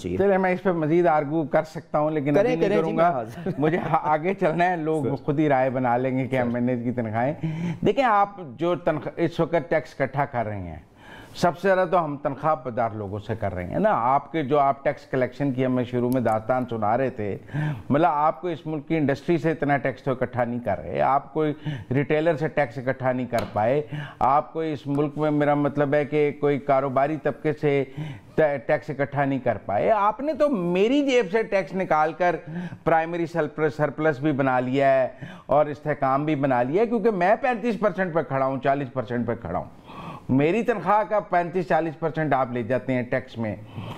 چلے میں اس پہ مزید آرگو کر سکتا ہوں لیکن ابھی نہیں کروں گا، مجھے آگے چلنا ہے، لوگ خود ہی رائے بنا لیں گے کہ ہم مینیج کی تنخواہیں دیکھیں۔ آپ جو اس وقت ٹیکس اکٹھا کر رہے ہیں، سب سے زیادہ تو ہم تنخواہ دار لوگوں سے کر رہے ہیں نا۔ آپ کے جو آپ ٹیکس کلیکشن کی ہمیں شروع میں داستان سنا رہے تھے، مطلب آپ کو اس ملک کی انڈسٹری سے اتنا ٹیکس تو اکٹھا نہیں کر رہے، آپ کوئی ریٹیلر سے ٹیکس اکٹھا نہیں کر پائے، آپ کو اس ملک میں میرا مطلب ہے کہ کوئی کاروباری طبقے سے ٹیکس اکٹھا نہیں کر پائے۔ آپ نے تو میری جیب سے ٹیکس نکال کر پرائمری سرپلس بھی بنا لیا ہے اور استحکام بھی بنا لیا ہے، کیونکہ میں 35% پہ کھڑا ہوں، 40% پہ کھڑا ہوں۔ میری تنخواہ کا 35-40% آپ لے جاتے ہیں ٹیکس میں،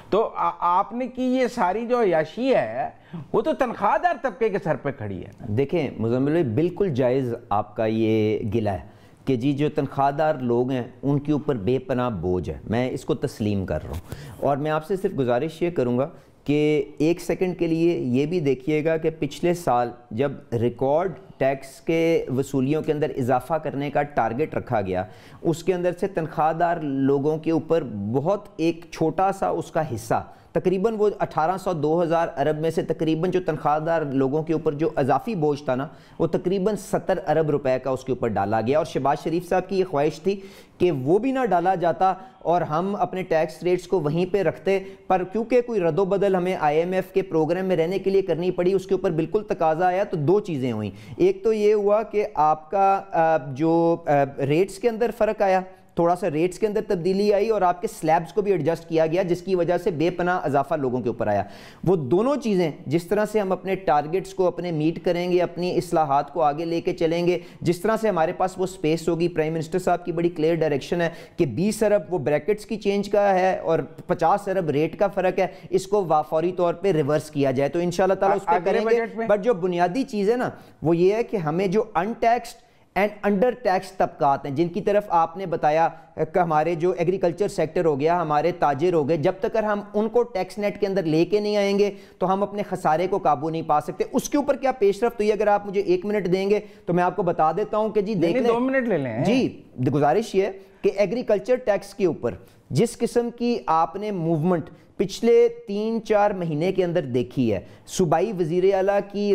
تو آپ نے کی یہ ساری جو عیاشی ہے وہ تو تنخواہ دار طبقے کے سر پہ کھڑی ہے۔ دیکھیں مزمل بھائی، بالکل جائز آپ کا یہ گلہ ہے کہ جی جو تنخواہ دار لوگ ہیں ان کے اوپر بے پناہ بوجھ ہے، میں اس کو تسلیم کر رہا ہوں۔ اور میں آپ سے صرف گزارش یہ کروں گا کہ ایک سیکنڈ کے لیے یہ بھی دیکھیے گا کہ پچھلے سال جب ریکارڈ ٹیکس کے وصولیوں کے اندر اضافہ کرنے کا ٹارگٹ رکھا گیا، اس کے اندر سے تنخواہ دار لوگوں کے اوپر بہت ایک چھوٹا سا اس کا حصہ، تقریباً وہ 1800-2000 ارب میں سے تقریباً جو تنخواہ دار لوگوں کے اوپر جو اضافی بوجھ تھا نا، وہ تقریباً 70 ارب روپے کا اس کے اوپر ڈالا گیا۔ اور شہباز شریف صاحب کی یہ خواہش تھی کہ وہ بھی نہ ڈالا جاتا اور ہم اپنے ٹیکس ریٹس کو وہیں پہ رکھتے، پر کیونکہ کوئی رد و بدل ہمیں IMF کے پروگرام میں رہنے کے لیے کرنی پڑی، اس کے اوپر بالکل تقاضا آیا، تو دو چیزیں ہوئیں۔ ایک تو یہ ہوا کہ آپ کا جو ریٹس کے اندر فرق آیا، تھوڑا سا ریٹس کے اندر تبدیلی آئی، اور آپ کے سلیبز کو بھی ایڈجسٹ کیا گیا، جس کی وجہ سے بے پناہ اضافہ لوگوں کے اوپر آیا۔ وہ دونوں چیزیں جس طرح سے ہم اپنے ٹارگٹس کو اپنے میٹ کریں گے، اپنی اصلاحات کو آگے لے کے چلیں گے، جس طرح سے ہمارے پاس وہ سپیس ہوگی، پرائم منسٹر صاحب کی بڑی کلیئر ڈائریکشن ہے کہ 20 ارب وہ بریکٹس کی چینج کا ہے اور 50 ارب ریٹ کا فرق ہے، اس کو فوری طور پہ ریورس کیا جائے، تو انشاءاللہ تعالیٰ اس پہ کریں گے۔ بٹ جو بنیادی چیز ہے نا وہ یہ ہے کہ ہمیں جو ان ٹیکسڈ اینڈ انڈر ٹیکس طبقات ہیں، جن کی طرف آپ نے بتایا کہ ہمارے جو ایگریکلچر سیکٹر ہو گیا، ہمارے تاجر ہو گئے، جب تک ہم ان کو ٹیکس نیٹ کے اندر لے کے نہیں آئیں گے تو ہم اپنے خسارے کو قابو نہیں پا سکتے۔ اس کے اوپر کیا پیش رفت ہوئی، اگر آپ مجھے 1 منٹ دیں گے تو میں آپ کو بتا دیتا ہوں کہ جی دیکھ لیں۔ 2 منٹ لے لیں۔ جی گزارش یہ ہے کہ ایگریکلچر ٹیکس کے اوپر جس قسم کی آپ نے موومنٹ پچھلے 3-4 مہینے کے اندر دیکھی ہے، صوبائی وزیر اعلیٰ کی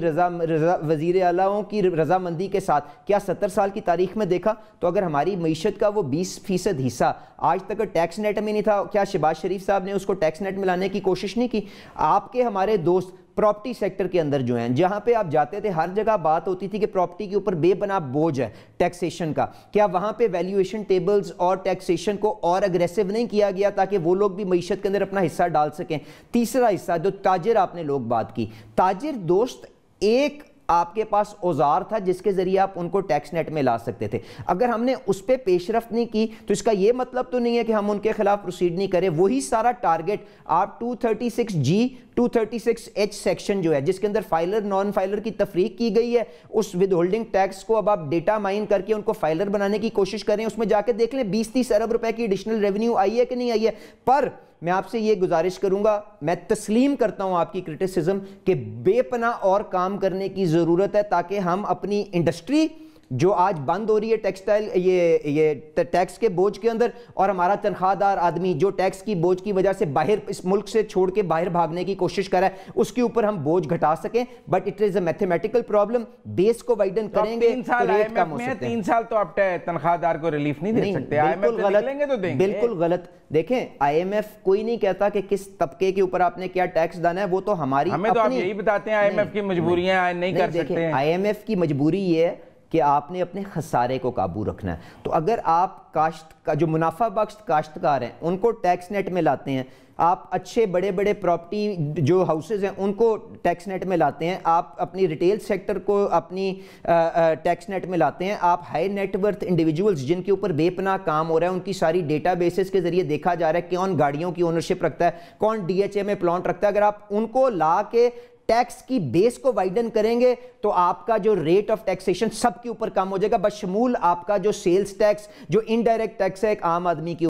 وزیر اعلیٰوں کی رضامندی کے ساتھ، کیا 70 سال کی تاریخ میں دیکھا؟ تو اگر ہماری معیشت کا وہ 20% حصہ آج تک ٹیکس نیٹ میں نہیں تھا، کیا شہباز شریف صاحب نے اس کو ٹیکس نیٹ میں لانے کی کوشش نہیں کی؟ آپ کے ہمارے دوست پراپرٹی سیکٹر کے اندر جو ہیں، جہاں پہ آپ جاتے تھے ہر جگہ بات ہوتی تھی کہ پراپرٹی کے اوپر بے پناہ بوجھ ہے ٹیکسیشن کا، کیا وہاں پہ ویلیویشن ٹیبلز اور ٹیکسیشن کو اور اگریسو نہیں کیا گیا تاکہ وہ لوگ بھی معیشت کے اندر اپنا حصہ ڈال سکیں؟ تیسرا حصہ جو تاجر آپ نے لوگ بات کی، تاجر دوست ایک آپ کے پاس اوزار تھا جس کے ذریعے آپ ان کو ٹیکس نیٹ میں لا سکتے تھے، اگر ہم نے اس پہ پیش رفت نہیں کی تو اس کا یہ مطلب تو نہیں ہے کہ ہم ان کے خلاف پروسیڈ نہیں کریں۔ وہی سارا ٹارگٹ آپ 236G 236H سیکشن جو ہے جس کے اندر فائلر نان فائلر کی تفریق کی گئی ہے، اس ود ہولڈنگ ٹیکس کو اب آپ ڈیٹا مائن کر کے ان کو فائلر بنانے کی کوشش کریں، اس میں جا کے دیکھ لیں 20-30 ارب روپے کی ایڈیشنل ریونیو آئی ہے کہ نہیں آئی ہے۔ پر میں آپ سے یہ گزارش کروں گا، میں تسلیم کرتا ہوں آپ کی کرٹیسزم کہ بے پناہ اور کام کرنے کی ضرورت ہے تاکہ ہم اپنی انڈسٹری جو آج بند ہو رہی ہے ٹیکسٹائل یہ ٹیکس کے بوجھ کے اندر، اور ہمارا تنخواہ دار آدمی جو ٹیکس کی بوجھ کی وجہ سے باہر اس ملک سے چھوڑ کے باہر بھاگنے کی کوشش کر رہا ہے، اس کے اوپر ہم بوجھ گھٹا سکیں۔ But it is a mathematical problem, base کو وائڈن کریں گے تو ریٹ کم ہو سکتے ہیں۔ 3 سال تو آپ تنخواہ دار کو ریلیف نہیں دے سکتے، بالکل غلط، بالکل غلط۔ دیکھیں IMF کوئی نہیں کہتا کہ کس طبقے کے اوپر آپ نے کیا ٹیکس دینا ہے، وہ تو ہماری ہمیں تو آپ یہی بتاتے ہیں IMF کی مجبوریاں نہیں کر سکتے ہیں۔ IMF کی مجبوری یہ ہے کہ آپ نے اپنے خسارے کو قابو رکھنا ہے، تو اگر آپ کاشت کا جو منافع بخش کاشتکار ہیں ان کو ٹیکس نیٹ میں لاتے ہیں، آپ اچھے بڑے بڑے پراپرٹی جو ہاؤسز ہیں ان کو ٹیکس نیٹ میں لاتے ہیں، آپ اپنی ریٹیل سیکٹر کو اپنی ٹیکس نیٹ میں لاتے ہیں، آپ ہائی نیٹ ورتھ انڈیویجولز جن کے اوپر بے پناہ کام ہو رہا ہے ان کی ساری ڈیٹا بیسز کے ذریعے دیکھا جا رہا ہے کون گاڑیوں کی اونرشپ رکھتا ہے، کون DHA میں پلانٹ رکھتا ہے، اگر آپ ان کو لا کے ٹیکس کی بیس کو وائڈن کریں گے تو آپ کا جو ریٹ آف ٹیکسیشن سب کے اوپر کم ہو جائے گا، بشمول آپ کا جو سیلز ٹیکس جو انڈائریکٹ ٹیکس ہے ایک عام آدمی کی